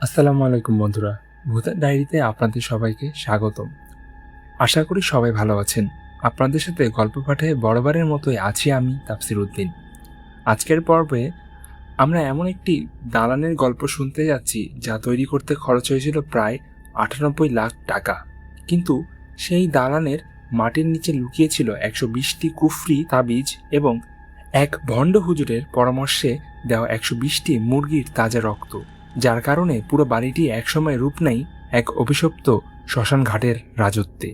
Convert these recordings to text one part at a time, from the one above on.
আসসালামু আলাইকুম বন্ধুরা। ভূতের ডায়েরিতে আপনাদের সবাইকে স্বাগতম। আশা করি সবাই ভালো আছেন। আপনাদের সাথে গল্প পাঠে বরাবরের মতোই আছি আমি তাফসির উদ্দিন। আজকের পর্বে আমরা এমন একটি দালানের গল্প শুনতে যাচ্ছি যা তৈরি করতে খরচ হয়েছিল প্রায় ৯৮ লাখ টাকা। কিন্তু সেই দালানের মাটির নিচে লুকিয়ে ছিল ১২০টি কুফরি তাবিজ এবং এক ভণ্ড হুজুরের পরামর্শে দেওয়া ১২০টি মুরগির তাজা রক্ত, যার কারণে পুরো বাড়িটি একসময় রূপ নেয় এক অভিশপ্ত শ্মশান ঘাটের রাজত্বে,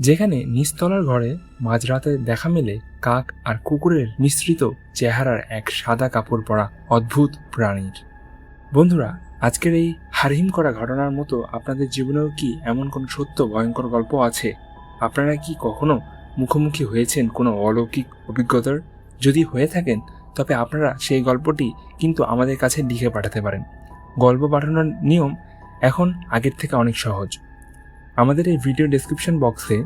যেখানে নিচতলার ঘরে মাঝরাতে দেখা মেলে কাক আর কুকুরের মিশ্রিত চেহারার এক সাদা কাপড় পরা অদ্ভুত প্রাণীর। বন্ধুরা, আজকের এই হারহিম করা ঘটনার মতো আপনাদের জীবনেও কি এমন কোনো সত্য ভয়ঙ্কর গল্প আছে? আপনারা কি কখনো মুখোমুখি হয়েছেন কোনো অলৌকিক অভিজ্ঞতার? যদি হয়ে থাকেন তবে আপনারা সেই গল্পটি কিন্তু আমাদের কাছে লিখে পাঠাতে পারেন। গল্প পাঠানোর নিয়ম এখন আগের থেকে অনেক সহজ। আমাদের এই ভিডিও ডেসক্রিপশন বক্সে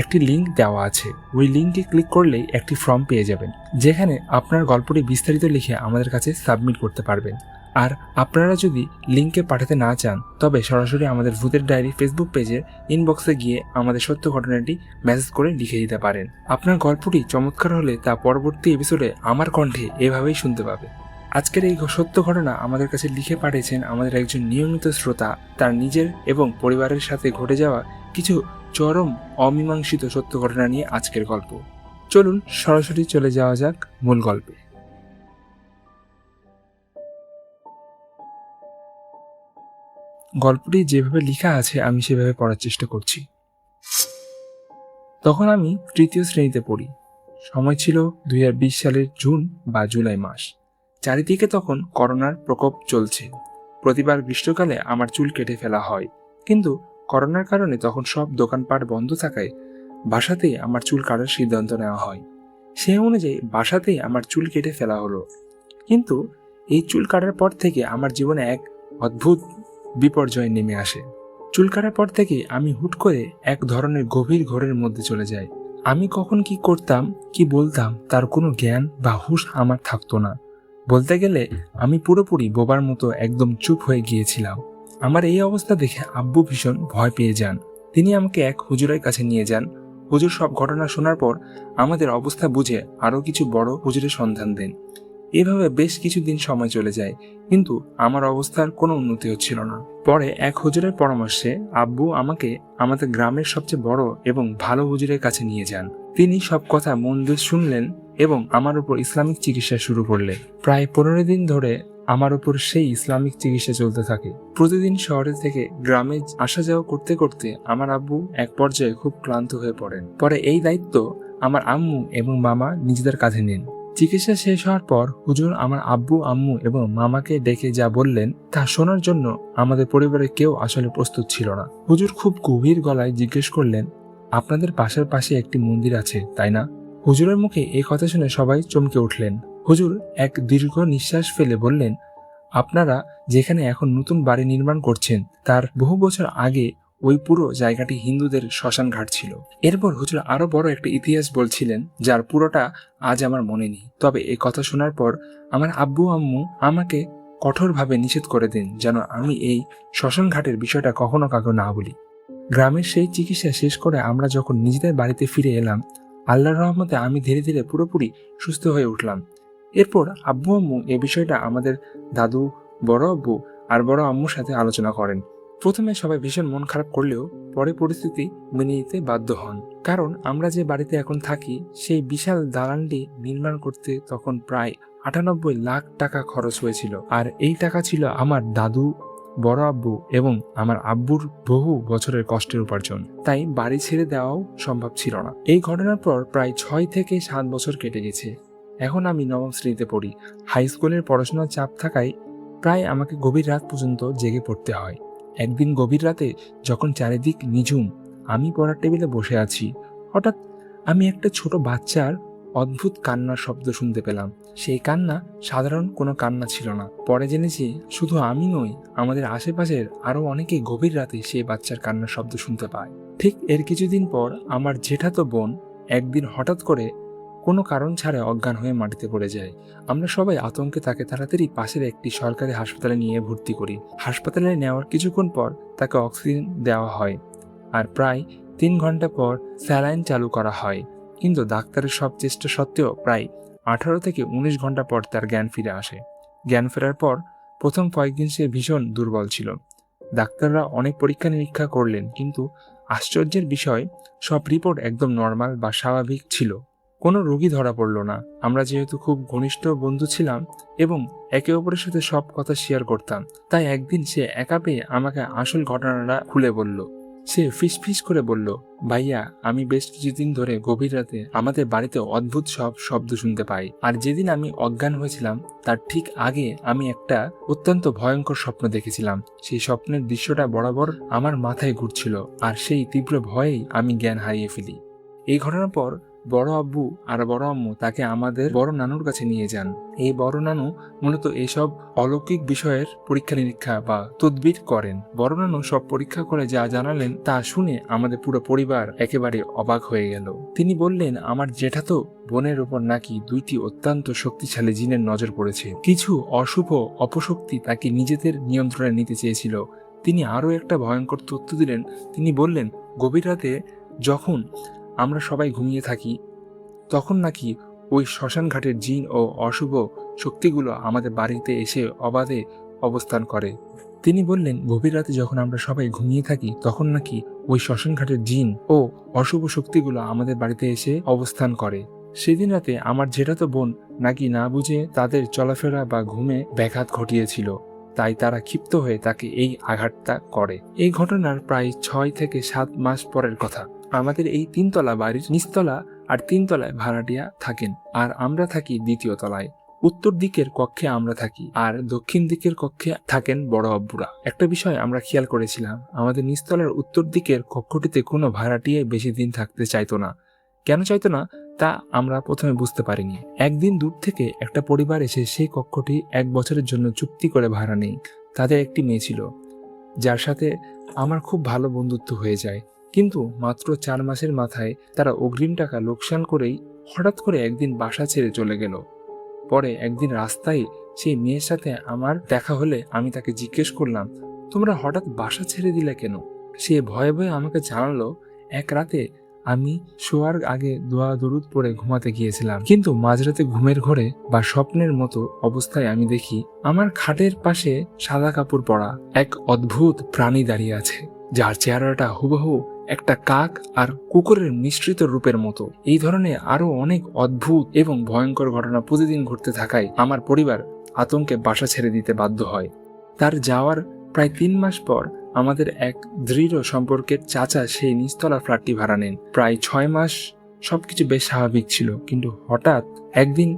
একটি লিঙ্ক দেওয়া আছে। ওই লিঙ্কে ক্লিক করলেই একটি ফর্ম পেয়ে যাবেন, যেখানে আপনার গল্পটি বিস্তারিত লিখে আমাদের কাছে সাবমিট করতে পারবেন। আর আপনারা যদি লিঙ্কে পাঠাতে না চান তবে সরাসরি আমাদের ভূতের ডায়েরি ফেসবুক পেজের ইনবক্সে গিয়ে আমাদের সত্য ঘটনাটি মেসেজ করে লিখে দিতে পারেন। আপনার গল্পটি চমৎকার হলে তা পরবর্তী এপিসোডে আমার কণ্ঠে এভাবেই শুনতে পাবে। আজকের এই সত্য ঘটনা আমাদের কাছে লিখে পাঠিয়েছেন আমাদের একজন নিয়মিত শ্রোতা। তার নিজের এবং পরিবারের সাথে ঘটে যাওয়া কিছু চরম অমীমাংসিত সত্য ঘটনা নিয়ে আজকের গল্প। চলুন সরাসরি চলে যাওয়া যাক মূল গল্পে। গল্পটি যেভাবে লেখা আছে আমি সেভাবে পড়ার চেষ্টা করছি। তখন আমি তৃতীয় শ্রেণীতে পড়ি। সময় ছিল ২০২০ সালের জুন বা জুলাই মাস। চারিদিকে তখন করোনার প্রকোপ চলছে। প্রতিবার গ্রীষ্মকালে আমার চুল কেটে ফেলা হয়, কিন্তু করোনার কারণে তখন সব দোকানপাট বন্ধ থাকায় বাসাতেই আমার চুল কাটার সিদ্ধান্ত নেওয়া হয়। সেই অনুযায়ী বাসাতেই আমার চুল কেটে ফেলা হলো। কিন্তু এই চুল কাটার পর থেকে আমার জীবনে এক অদ্ভুত বিপর্যয় নেমে আসে। চুল কাটার পর থেকে আমি হুট করে এক ধরনের গভীর ঘোরের মধ্যে চলে যাই। আমি কখন কি করতাম, কি বলতাম তার কোনো জ্ঞান বা হুঁশ আমার থাকতো না। বলতে গেলে আমি পুরোপুরি বোবার মতো একদম চুপ হয়ে গিয়েছিলাম। আমার এই অবস্থা দেখে আব্বু ভীষণ ভয় পেয়ে যান। তিনি আমাকে এক হুজুরের কাছে নিয়ে যান। হুজুর সব ঘটনা শোনার পর আমাদের অবস্থা বুঝে আরও কিছু বড় হুজুরের সন্ধান দেন। এভাবে বেশ কিছুদিন সময় চলে যায়, কিন্তু আমার অবস্থার কোনো উন্নতি হচ্ছিল না। পরে এক হুজুরের পরামর্শে আব্বু আমাকে আমাদের গ্রামের সবচেয়ে বড় এবং ভালো হুজুরের কাছে নিয়ে যান। তিনি সব কথা মন দিয়ে শুনলেন এবং আমার উপর ইসলামিক চিকিৎসা শুরু করলেন। প্রায় ১৫ দিন ধরে আমার উপর সেই ইসলামিক চিকিৎসা চলতে থাকে। প্রতিদিন শহরে থেকে গ্রামে আসা যাওয়া করতে করতে আমার আব্বু এক পর্যায়ে খুব ক্লান্ত হয়ে পড়েন। পরে এই দায়িত্ব আমার আম্মু এবং মামা নিজেদের কাঁধে নেন। চিকিৎসা শেষ হওয়ার পর হুজুর আমার আব্বু, আম্মু এবং মামাকে ডেকে যা বললেন তা শোনার জন্য আমাদের পরিবারের কেউ আসলে প্রস্তুত ছিল না। হুজুর খুব গভীর গলায় জিজ্ঞেস করলেন, আপনাদের পাশের পাশে একটি মন্দির আছে, তাই না? হুজুরের মুখে এই কথা শুনে সবাই চমকে উঠলেন। হুজুর এক দীর্ঘ নিঃশ্বাস ফেলে বললেন, আপনারা যেখানে এখন নতুন বাড়ি নির্মাণ করছেন তার বহু বছর আগে ওই পুরো জায়গাটি হিন্দুদের শ্মশান ঘাট ছিল। এরপর হুজুর আরো বড় একটা ইতিহাস বলছিলেন, যার পুরোটা আজ আমার মনে নেই। তবে এই কথা শোনার পর আমার আব্বু আম্মু আমাকে কঠোরভাবে নিষেধ করে দেন যেন আমি এই শ্মশান ঘাটের বিষয়টা কখনো কাউকে না বলি। গ্রামের সেই চিকিৎসা শেষ করে আমরা যখন নিজেদের বাড়িতে ফিরে এলাম, আল্লাহর রহমতে আমি ধীরে ধীরে পুরোপুরি সুস্থ হয়ে উঠলাম। এরপর আব্বু আম্মু এ বিষয়টা আমাদের দাদু, বড় আব্বু আর বড় আম্মুর সাথে আলোচনা করেন। প্রথমে সবাই ভীষণ মন খারাপ করলেও পরে পরিস্থিতি মেনে নিতে বাধ্য হন। কারণ আমরা যে বাড়িতে এখন থাকি সেই বিশাল দালানটি নির্মাণ করতে তখন প্রায় ৯৮ লাখ টাকা খরচ হয়েছিল। আর এই টাকা ছিল আমার দাদু, বড় আব্বু এবং আমার আব্বুর বহু বছরের কষ্টের উপার্জন। তাই বাড়ি ছেড়ে দেওয়াও সম্ভব ছিল না। এই ঘটনার পর প্রায় ৬ থেকে ৭ বছর কেটে গেছে। এখন আমি নবম শ্রেণীতে পড়ি। হাই স্কুলের পড়াশোনার চাপ থাকায় প্রায় আমাকে গভীর রাত পর্যন্ত জেগে পড়তে হয়। একদিন গভীর রাতে যখন চারিদিক নিঝুম, আমি পড়ার টেবিলে বসে আছি, হঠাৎ আমি একটা ছোট বাচ্চার অদ্ভুত কান্নার শব্দ শুনতে পেলাম। সেই কান্না সাধারণ কোনো কান্না ছিল না। পরে জেনেছি শুধু আমি নই, আমাদের আশেপাশের আরো অনেকেই গভীর রাতে সেই বাচ্চার কান্নার শব্দ শুনতে পায়। ঠিক এর কিছুদিন পর আমার জেঠাতো বোন একদিন হঠাৎ করে কোনো কারণ ছাড়া অজ্ঞান হয়ে মাটিতে পড়ে যায়। আমরা সবাই আতঙ্কে তাকে তাড়াতাড়ি পাশের একটি সরকারি হাসপাতালে নিয়ে ভর্তি করি। হাসপাতালে নেওয়ার কিছুক্ষণ পর তাকে অক্সিজেন দেওয়া হয়, আর প্রায় 3 ঘন্টা পর স্যালাইন চালু করা হয়। কিন্তু ডাক্তারের সব চেষ্টা সত্ত্বেও প্রায় 18 থেকে 19 ঘন্টা পর তার জ্ঞান ফিরে আসে। জ্ঞান ফেরার পর প্রথম কয়েকদিন সে ভীষণ দুর্বল ছিল। ডাক্তাররা অনেক পরীক্ষা নিরীক্ষা করলেন, কিন্তু আশ্চর্যের বিষয়, সব রিপোর্ট একদম নর্মাল বা স্বাভাবিক ছিল। কোনো রোগী ধরা পড়ল না। আমরা যেহেতু খুব ঘনিষ্ঠ বন্ধু ছিলাম এবং একে অপরের সাথে সব কথা শেয়ার করতাম, তাই একদিন সে একা পেয়ে আমাকে আসল ঘটনাটা খুলে বলল। সে ফিসফিস করে বলল, ভাইয়া, আমি বেশ কিছুদিন ধরে গভীর রাতে আমাদের বাড়িতে অদ্ভুত সব শব্দ শুনতে পাই। আর যেদিন আমি অজ্ঞান হয়েছিলাম তার ঠিক আগে আমি একটা অত্যন্ত ভয়ঙ্কর স্বপ্ন দেখেছিলাম। সেই স্বপ্নের দৃশ্যটা বরাবর আমার মাথায় ঘুরছিল, আর সেই তীব্র ভয়েই আমি জ্ঞান হারিয়ে ফেলি। এই ঘটনার পর বড় আব্বু আর বড় আম্মু তাকে আমাদের বড় নানুর কাছে নিয়ে যান। এই বড় নানু মূলত এসব অলৌকিক বিষয়ের পরীক্ষা নিরীক্ষা বা তদবির করেন। বড় নানু সব পরীক্ষা করে যা জানালেন তা শুনে আমাদের পুরো পরিবার একেবারে অবাক হয়ে গেল। তিনি বললেন, আমার জেঠাতো বোনের উপর নাকি 2টি অত্যন্ত শক্তিশালী জিনের নজর পড়েছে। কিছু অশুভ অপশক্তি তাকে নিজেদের নিয়ন্ত্রণে নিতে চেয়েছিল। তিনি আরও একটা ভয়ঙ্কর তথ্য দিলেন। তিনি বললেন, গভীর রাতে যখন আমরা সবাই ঘুমিয়ে থাকি তখন নাকি ওই শ্মশান ঘাটের জিন ও অশুভ শক্তিগুলো আমাদের বাড়িতে এসে অবাধে অবস্থান করে। তিনি বললেন, গভীর রাতে যখন আমরা সবাই ঘুমিয়ে থাকি তখন নাকি ওই শ্মশান ঘাটের জিন ও অশুভ শক্তিগুলো আমাদের বাড়িতে এসে অবস্থান করে। সেদিন রাতে আমার জেঠাতো বোন নাকি না বুঝে তাদের চলাফেরা বা ঘুমে ব্যাঘাত ঘটিয়েছিল, তাই তারা ক্ষিপ্ত হয়ে তাকে এই আঘাতটা করে। এই ঘটনার প্রায় 6 থেকে 7 মাস পরের কথা। আমাদের এই 3 তলা বাড়ির নিচতলা আর 3 তলায় ভাড়াটিয়া থাকেন, আর আমরা থাকি 2য় তলায়। উত্তর দিকের কক্ষে আমরা থাকি, আর দক্ষিণ দিকের কক্ষে থাকেন বড় আব্বুরা। একটা বিষয় আমরা খেয়াল করেছিলাম, আমাদের নিচতলার উত্তর দিকের কক্ষটিতে কোনো ভাড়াটিয়া বেশি দিন থাকতে চাইতো না। কেন চাইতো না তা আমরা প্রথমে বুঝতে পারিনি। একদিন দূর থেকে একটা পরিবার এসে সেই কক্ষটি 1 বছরের জন্য চুক্তি করে ভাড়া নেই। তাদের একটি মেয়ে ছিল, যার সাথে আমার খুব ভালো বন্ধুত্ব হয়ে যায়। কিন্তু মাত্র 4 মাসের মাথায় তারা অগ্রিম টাকা লোকসান করেই হঠাৎ করে একদিন বাসা ছেড়ে চলে গেল। পরে একদিন রাস্তায় সেই মেয়ের সাথে আমার দেখা হলে আমি তাকে জিজ্ঞেস করলাম, তোমরা হঠাৎ বাসা ছেড়ে দিলে কেন? সে ভয়ে ভয়ে আমাকে জানালো, এক রাতে আমি শোয়ার আগে দোয়া দরুদ পড়ে ঘুমাতে গিয়েছিলাম, কিন্তু মাঝরাতে ঘুমের ঘোরে বা স্বপ্নের মতো অবস্থায় আমি দেখি আমার খাটের পাশে সাদা কাপড় পরা এক অদ্ভুত প্রাণী দাঁড়িয়ে আছে, যার চেহারাটা হুবহু একটা কাক আর কুকুরের মিশ্রিত রূপের মতো। এই ধরনের আরো অনেক অদ্ভুত এবং ভয়ঙ্কর ঘটনা প্রতিদিন ঘটতে থাকায় আমার পরিবার আতঙ্কে বাসা ছেড়ে দিতে বাধ্য হয়। তার যাওয়ার প্রায় 3 মাস পর আমাদের এক দৃঢ় সম্পর্কের চাচা সেই নিচতলা ফ্ল্যাটটি ভাড়া নেন। প্রায় 6 মাস সবকিছু বেশ স্বাভাবিক ছিল, কিন্তু হঠাৎ একদিন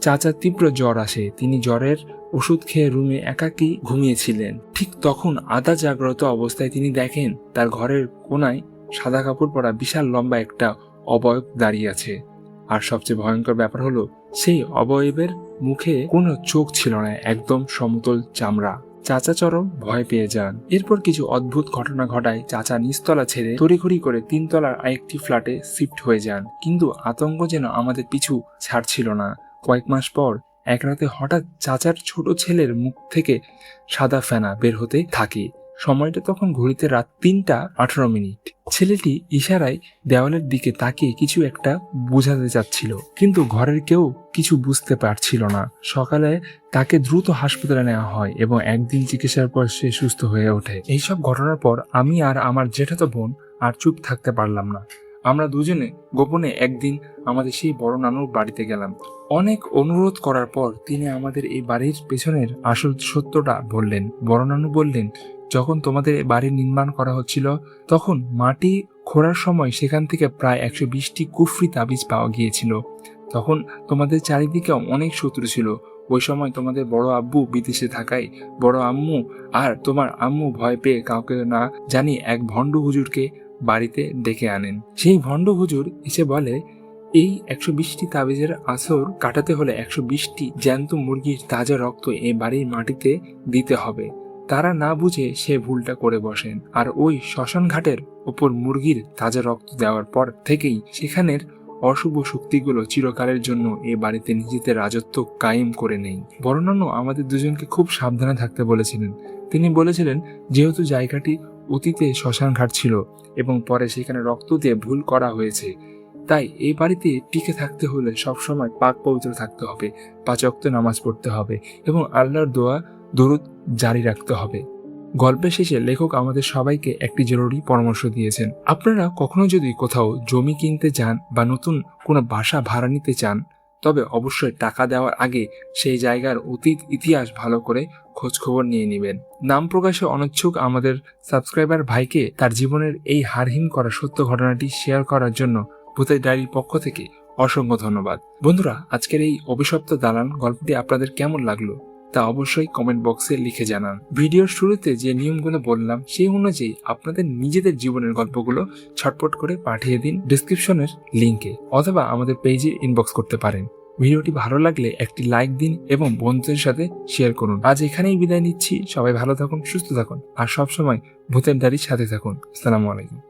চাচার তীব্র জ্বর আসে। তিনি জ্বরের ওষুধ খেয়ে রুমে একাকী ঘুমিয়েছিলেন। ঠিক তখন আধা জাগ্রত অবস্থায় তিনি দেখেন তার ঘরের কোনায় সাদা কাপড় পরা বিশাল লম্বা একটা অবয়ব দাঁড়িয়ে আছে। আর সবচেয়ে ভয়ঙ্কর ব্যাপার হলো, সেই অবয়বের মুখে কোনো চোখ ছিল না, একদম সমতল চামড়া। চাচা চরম ভয় পেয়ে যান। এরপর কিছু অদ্ভুত ঘটনা ঘটায় চাচা নিচতলা ছেড়ে তড়িঘড়ি করে 3 তলার আরেকটি ফ্ল্যাটে শিফট হয়ে যান। কিন্তু আতঙ্ক যেন আমাদের পিছু ছাড়ছিল না। কয়েক মাস পর এক রাতে হঠাৎ চাচার ছোট ছেলের মুখ থেকে সাদা ফেনা বের হতে থাকে। সময়টা তখন ঘড়িতে রাত 3:18। ছেলেটি ইশারায় দেওয়ালের দিকে তাকিয়ে কিছু একটা বোঝাতে চাচ্ছিল, কিন্তু ঘরের কেউ কিছু বুঝতে পারছিল না। সকালে তাকে দ্রুত হাসপাতালে নেওয়া হয় এবং একদিন চিকিৎসার পর সে সুস্থ হয়ে ওঠে। এইসব ঘটনার পর আমি আর আমার জেঠাতো বোন আর চুপ থাকতে পারলাম না। আমরা দুজনে গোপনে একদিন আমাদের সেই বড় নানুর বাড়িতে গেলাম। অনেক অনুরোধ করার পর তিনি আমাদের এই বাড়ির পেছনের আসল সত্যটা বললেন। বড় নানু বললেন, যখন তোমাদের বাড়ি নির্মাণ করা হচ্ছিল তখন মাটি খোঁড়ার সময় সেখান থেকে প্রায় 120টি কুফরি তাবিজ পাওয়া গিয়েছিল। তখন তোমাদের চারিদিকে অনেক শত্রু ছিল। ওই সময় তোমাদের বড় আব্বু বিদেশে থাকায় বড় আম্মু আর তোমার আম্মু ভয় পেয়ে কাউকে না জানি এক ভণ্ড হুজুরকে বাড়িতে ডেকে আনেন। সেই ভণ্ড হুজুর এসে বলে, এই 120টি তাবিজের আসর কাটাতে হলে 120টি জ্যান্ত মুরগির তাজা রক্ত এই বাড়ির মাটিতে দিতে হবে। তারা না বুঝে সে ভুলটা করে বসেন, আর ওই শ্মশান ঘাটের ওপর মুরগির তাজা রক্ত দেওয়ার পর থেকেই সেখানের অশুভ শক্তিগুলো চিরকালের জন্য এই বাড়িতে নিজেদের রাজত্ব কায়েম করে নেই। বড় নানু আমাদের দুজনকে খুব সাবধানে থাকতে বলেছিলেন। তিনি বলেছিলেন, যেহেতু জায়গাটি অতীতে শ্মশান ঘাট ছিল এবং পরে সেখানে রক্ত দিয়ে ভুল করা হয়েছে, তাই এই বাড়িতে টিকে থাকতে হলে সবসময় পাক পবিত্র থাকতে হবে, 5 ওয়াক্ত নামাজ পড়তে হবে এবং আল্লাহর দোয়া দরুদ জারি রাখতে হবে। গল্পের শেষে লেখক আমাদের সবাইকে একটি জরুরি পরামর্শ দিয়েছেন। আপনারা কখনো যদি কোথাও জমি কিনতে চান বা নতুন কোনো বাসা ভাড়া নিতে চান, তবে অবশ্যই টাকা দেওয়ার আগে সেই জায়গার অতীত ইতিহাস ভালো করে খোঁজখবর নিয়ে নেবেন। নাম প্রকাশে অনিচ্ছুক আমাদের সাবস্ক্রাইবার ভাইকে তার জীবনের এই হারহীন করা সত্য ঘটনাটি শেয়ার করার জন্য ভূতের ডায়েরির পক্ষ থেকে অসংখ্য ধন্যবাদ। বন্ধুরা, আজকের এই অভিশপ্ত দালান গল্পটি আপনাদের কেমন লাগলো তা অবশ্যই কমেন্ট বক্সে লিখে জানান। ভিডিওর শুরুতে যে নিয়মগুলো বললাম সেই অনুযায়ী আপনাদের নিজেদের জীবনের গল্পগুলো ছটপট করে পাঠিয়ে দিন ডেসক্রিপশনের লিংকে, অথবা আমাদের পেজে ইনবক্স করতে পারেন। ভিডিওটি ভালো লাগলে একটি লাইক দিন এবং বন্ধুদের সাথে শেয়ার করুন। আজ এখানেই বিদায় নিচ্ছি। সবাই ভালো থাকুন, সুস্থ থাকুন আর সবসময় ভূতের ডায়েরির সাথে থাকুন। আসসালামু আলাইকুম।